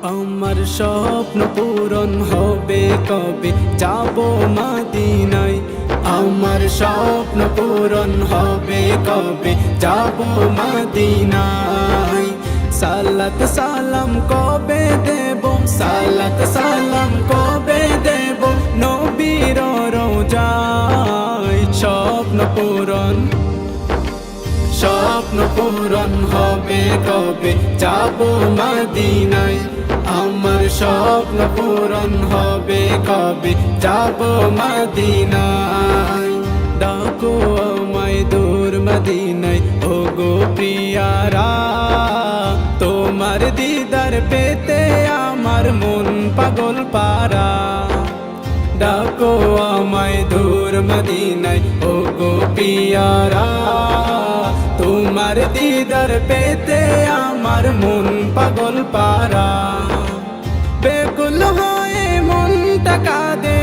আমার স্বপ্ন পূরণ হবে কবে যাব মদিনায়। আমার স্বপ্ন পূরণ হবে কবে যাব মদিনায়। সালাত সালাম কবে দেব, সালাত সালাম কবে দেব নবীর রওজায়। স্বপ্ন পূরণ হবে কবে যাব মদিনায়। আমার স্বপ্ন পূরণ হবে কবে যাব মদিনায়। ডাকো আমায় দূর মদিনায় ও গো প্রিয়ারা, তোমার দিদার পেতে আমার মন পাগল পারা। ডাকো আমায় দূর মদিনায় ও গো প্রিয়ারা, তোমার দিদার পেতে আমার মন পাগল পারা। বেকুল হয়ে মনটা কাঁদে,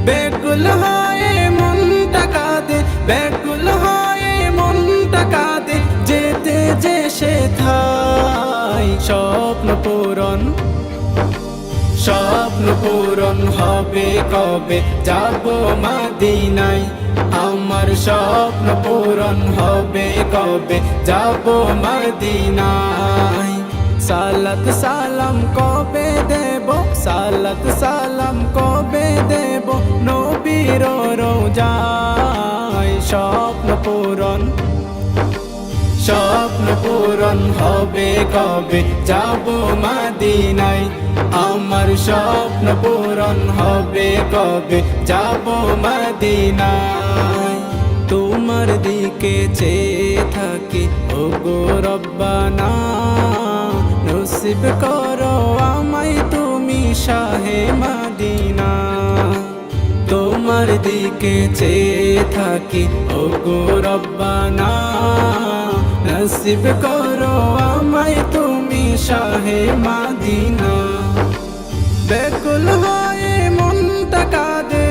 বেকুল হয়ে মনটা কাঁদে, বেকুল হয়ে মনটা কাঁদে, যেতে যে সেথায়। স্বপ্ন পূরণ হবে কবে যাব মদিনায়। আমার স্বপ্ন পূরণ হবে কবে যাব মদিনায়। সালাত সালাম কবে দেব, সালাত সালাম কবে দেব নবীর রওজায়। স্বপ্ন পূরণ হবে কবে যাব মদিনায়। আমার স্বপ্ন পূরণ হবে কবে যাব মদিনায়। তোমার দিকে চেয়ে থাকি ও গো রব্বানা, নসিব করো আমায় তুমি শাহে মদিনা। তোমার দিকে চেয়ে থাকি ও গো রব্বানা, নসিব করো আমায় তুমি শাহে মদিনা। বেকুল হয়ে মনটা কাঁদে,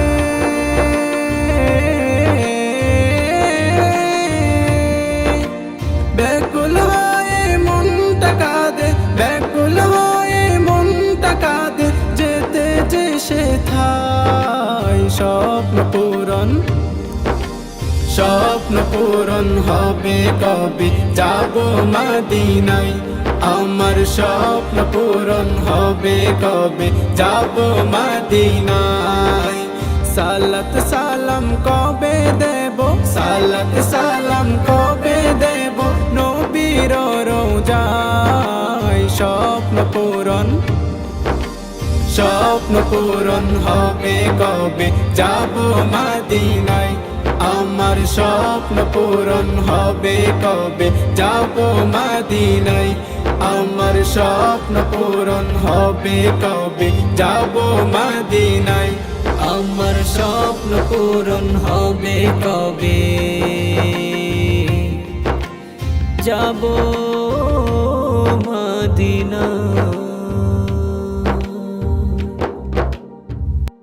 বেকুল হয়ে মনটা কাঁদে, বেকুল হয়ে মনটা কাঁদে, যেতে যে সেথায়। স্বপ্ন পূরণ হবে কবে যাব মদিনায়। আমার স্বপ্ন পূরণ হবে কবে যাব মদিনায়। সালাত সালাম কবে দেব, সালাত সালাম কবে দেব নবীর রওজায়। স্বপ্ন পূরণ হবে কবে যাব মদিনায়। আমার স্বপ্ন পূরণ হবে কবে যাব মদিনায়। আমার স্বপ্ন পূরণ হবে কবে যাব মদিনায়। আমার স্বপ্ন পূরণ হবে কবে যাব মদিনায়।